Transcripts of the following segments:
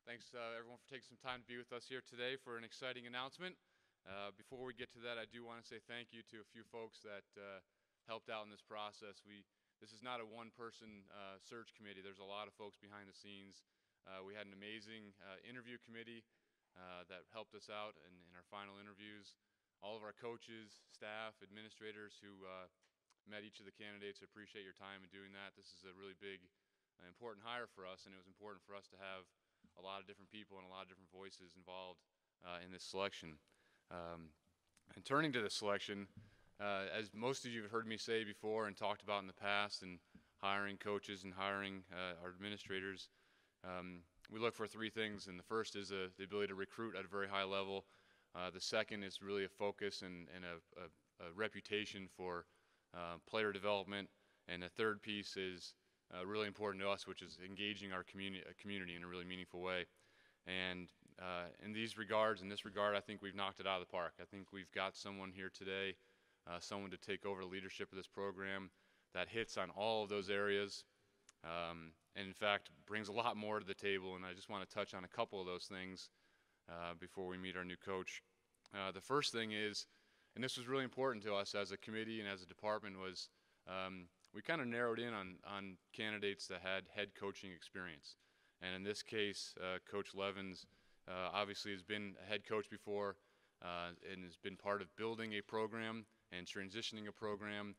Thanks, everyone, for taking some time to be with us here today for an exciting announcement. Before we get to that, I do want to say thank you to a few folks that helped out in this process. This is not a one-person search committee. There's a lot of folks behind the scenes. We had an amazing interview committee that helped us out in our final interviews. All of our coaches, staff, administrators who met each of the candidates, appreciate your time in doing that. This is a really big, important hire for us, and it was important for us to have a lot of different people and a lot of different voices involved in this selection. And turning to the selection, as most of you have heard me say before and talked about in the past, and hiring coaches and hiring our administrators, we look for three things. And the first is the ability to recruit at a very high level. The second is really a focus and a reputation for player development. And the third piece is really important to us, which is engaging our community in a really meaningful way. And in this regard, I think we've knocked it out of the park. I think we've got someone here today, someone to take over the leadership of this program that hits on all of those areas, and in fact brings a lot more to the table. And I just want to touch on a couple of those things before we meet our new coach. The first thing is, and this was really important to us as a committee and as a department, was we kind of narrowed in on candidates that had head coaching experience. And in this case, Coach Levens obviously has been a head coach before and has been part of building a program and transitioning a program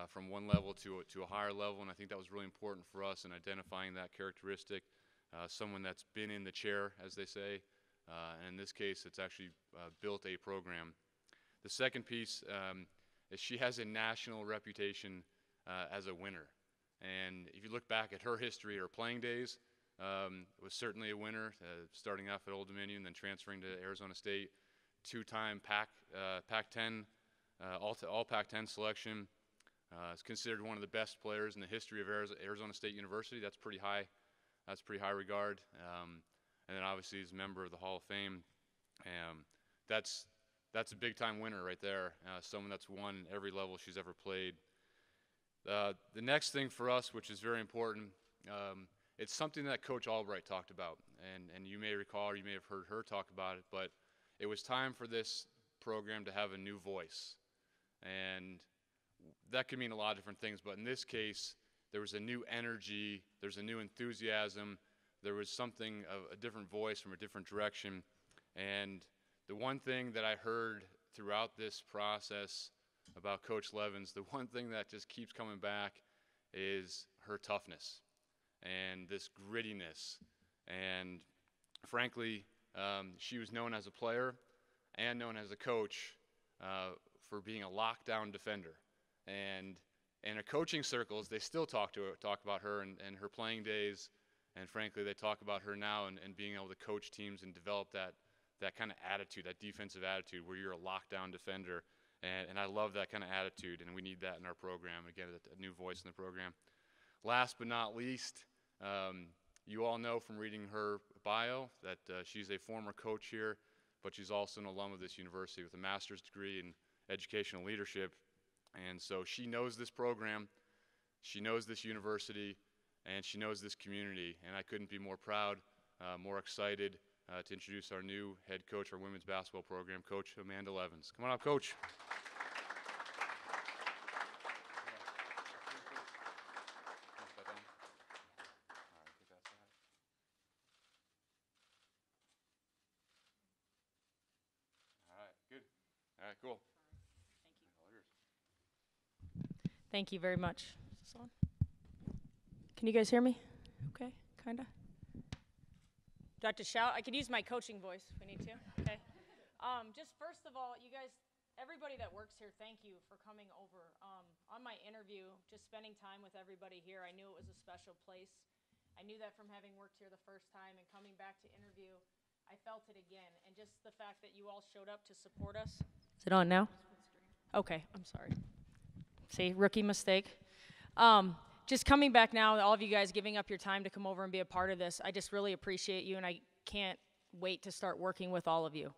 from one level to a higher level. And I think that was really important for us in identifying that characteristic, someone that's been in the chair, as they say. And in this case, it's actually built a program. The second piece is she has a national reputation as a winner. And if you look back at her history, her playing days, was certainly a winner, starting off at Old Dominion, then transferring to Arizona State, two-time Pac-10, all Pac-10 selection. Is considered one of the best players in the history of Arizona State University. That's pretty high. That's pretty high regard. And then obviously he's a member of the Hall of Fame. That's a big-time winner right there. Someone that's won every level she's ever played. The next thing for us, which is very important, it's something that Coach Albright talked about, and you may recall, or you may have heard her talk about it, but it was time for this program to have a new voice. And that could mean a lot of different things, but in this case, there was a new energy, there's a new enthusiasm, there was something of a different voice from a different direction. And the one thing that I heard throughout this process about Coach Levens, the one thing that just keeps coming back is her toughness and this grittiness. And frankly, she was known as a player and known as a coach for being a lockdown defender. And in her coaching circles, they still talk about her and her playing days. And frankly, they talk about her now and being able to coach teams and develop that kind of attitude, that defensive attitude where you're a lockdown defender. And I love that kind of attitude, and we need that in our program. Again, a new voice in the program. Last but not least, you all know from reading her bio that she's a former coach here, but she's also an alum of this university with a master's degree in educational leadership. And so she knows this program, she knows this university, and she knows this community. And I couldn't be more proud, more excited to introduce our new head coach of our women's basketball program, Coach Amanda Levens. Come on up, Coach. All right, good. All right, cool. Thank you very much. Is this on? Can you guys hear me? Okay, kind of. Do I have to shout? I could use my coaching voice if we need to. Okay. Just first of all, you guys, everybody that works here, thank you for coming over. On my interview, just spending time with everybody here, I knew it was a special place. I knew that from having worked here the first time and coming back to interview, I felt it again. And just the fact that you all showed up to support us. Is it on now? Okay, I'm sorry. See, rookie mistake. Just coming back now, all of you guys giving up your time to come over and be a part of this, I just really appreciate you, and I can't wait to start working with all of you.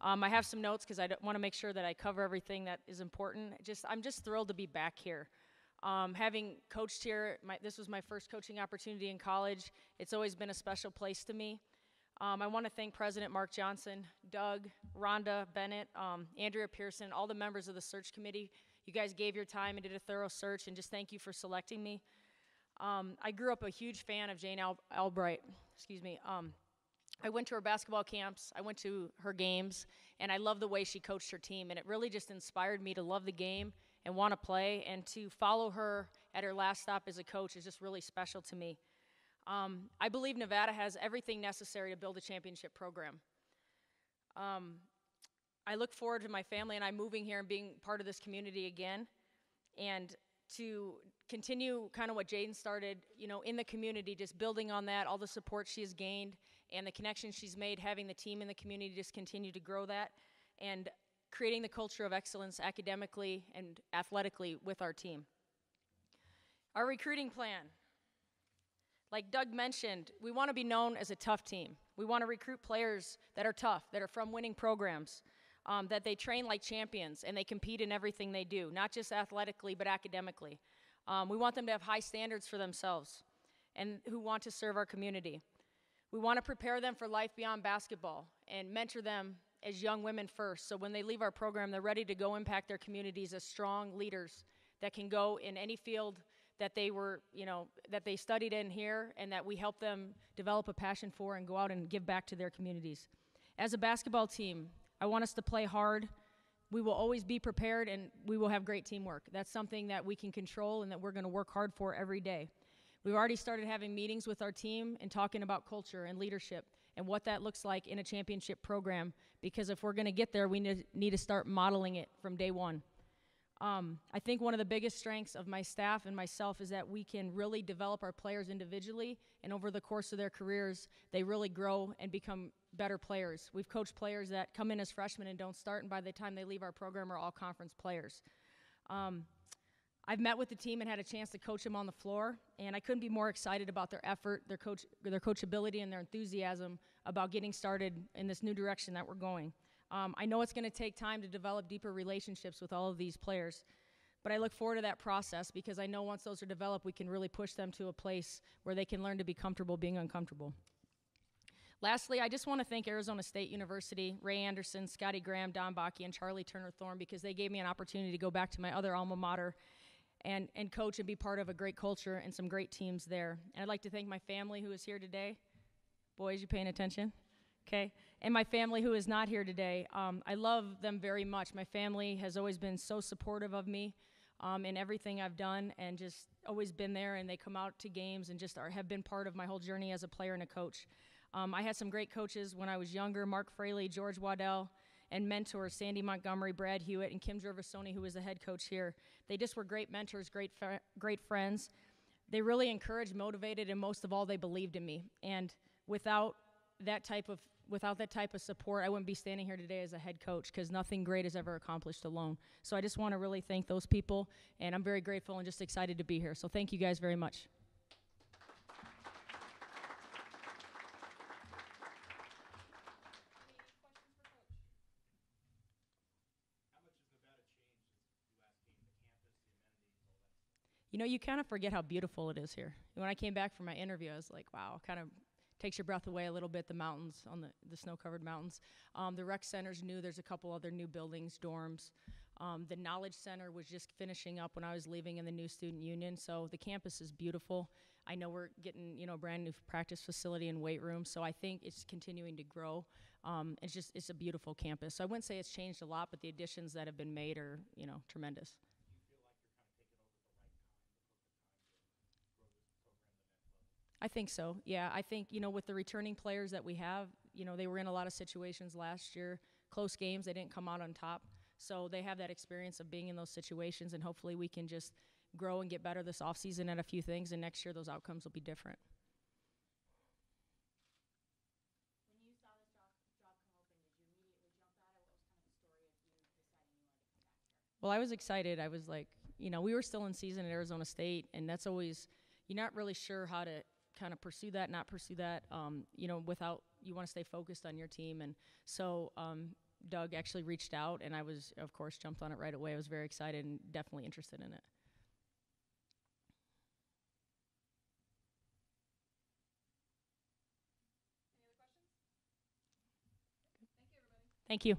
I have some notes because I want to make sure that I cover everything that is important. I'm just thrilled to be back here. Having coached here, this was my first coaching opportunity in college. It's always been a special place to me. I want to thank President Mark Johnson, Doug, Rhonda Bennett, Andrea Pearson, all the members of the search committee. You guys gave your time and did a thorough search, and just thank you for selecting me. I grew up a huge fan of Jane Albright. I went to her basketball camps, I went to her games, and I love the way she coached her team, and it really just inspired me to love the game and want to play, and to follow her at her last stop as a coach is just really special to me. I believe Nevada has everything necessary to build a championship program. I look forward to my family and I moving here and being part of this community again, and to continue kind of what Jaden started, in the community, just building on that, all the support she has gained and the connections she's made, having the team in the community just continue to grow that, and creating the culture of excellence academically and athletically with our team. Our recruiting plan. Like Doug mentioned, we want to be known as a tough team. We want to recruit players that are tough, that are from winning programs, that they train like champions and they compete in everything they do, not just athletically but academically. We want them to have high standards for themselves and who want to serve our community. We want to prepare them for life beyond basketball and mentor them as young women first, so when they leave our program, they're ready to go impact their communities as strong leaders that can go in any field that they were, that they studied in here, and that we help them develop a passion for and go out and give back to their communities. As a basketball team, I want us to play hard. We will always be prepared, and we will have great teamwork. That's something that we can control and that we're going to work hard for every day. We've already started having meetings with our team and talking about culture and leadership and what that looks like in a championship program, because if we're going to get there, we need to start modeling it from day one. I think one of the biggest strengths of my staff and myself is that we can really develop our players individually, and over the course of their careers, they really grow and become better players. We've coached players that come in as freshmen and don't start, and by the time they leave our program are all conference players. I've met with the team and had a chance to coach them on the floor, and I couldn't be more excited about their effort, their coachability, and their enthusiasm about getting started in this new direction that we're going. I know it's going to take time to develop deeper relationships with all of these players, but I look forward to that process, because I know once those are developed, we can really push them to a place where they can learn to be comfortable being uncomfortable. Lastly, I just want to thank Arizona State University, Ray Anderson, Scotty Graham, Don Bakke, and Charlie Turner-Thorne, because they gave me an opportunity to go back to my other alma mater and coach and be part of a great culture and some great teams there. And I'd like to thank my family who is here today. Boys, you paying attention? Okay. And my family who is not here today. I love them very much. My family has always been so supportive of me in everything I've done, and just always been there, and they come out to games and just have been part of my whole journey as a player and a coach. I had some great coaches when I was younger: Mark Fraley, George Waddell, and mentors Sandy Montgomery, Brad Hewitt, and Kim Gervasoni, who was the head coach here. They just were great mentors, great friends. They really encouraged, motivated, and most of all, they believed in me. And without that type of support, I wouldn't be standing here today as a head coach, because nothing great is ever accomplished alone. So I just want to really thank those people, and I'm very grateful and just excited to be here. So thank you guys very much. You kind of forget how beautiful it is here. When I came back from my interview, I was like, wow, kind of takes your breath away a little bit, the mountains, on the snow-covered mountains. The rec center's new. There's a couple other new buildings, dorms. The Knowledge Center was just finishing up when I was leaving in the new student union, so the campus is beautiful. I know we're getting, a brand new practice facility and weight room, so I think it's continuing to grow. It's a beautiful campus. So I wouldn't say it's changed a lot, but the additions that have been made are, tremendous. I think so, yeah. I think, with the returning players that we have, they were in a lot of situations last year, close games, they didn't come out on top. So they have that experience of being in those situations, and hopefully we can just grow and get better this offseason at a few things, and next year those outcomes will be different. When you saw this job come open, did you immediately jump at it? What was kind of the story of you deciding you wanted to come back here? Well, I was excited. I was like, we were still in season at Arizona State, and that's always, you're not really sure how to kind of pursue that, not pursue that, without, you want to stay focused on your team. And so Doug actually reached out, and I was, of course, jumped on it right away. I was very excited and definitely interested in it. Any other questions? Thank you.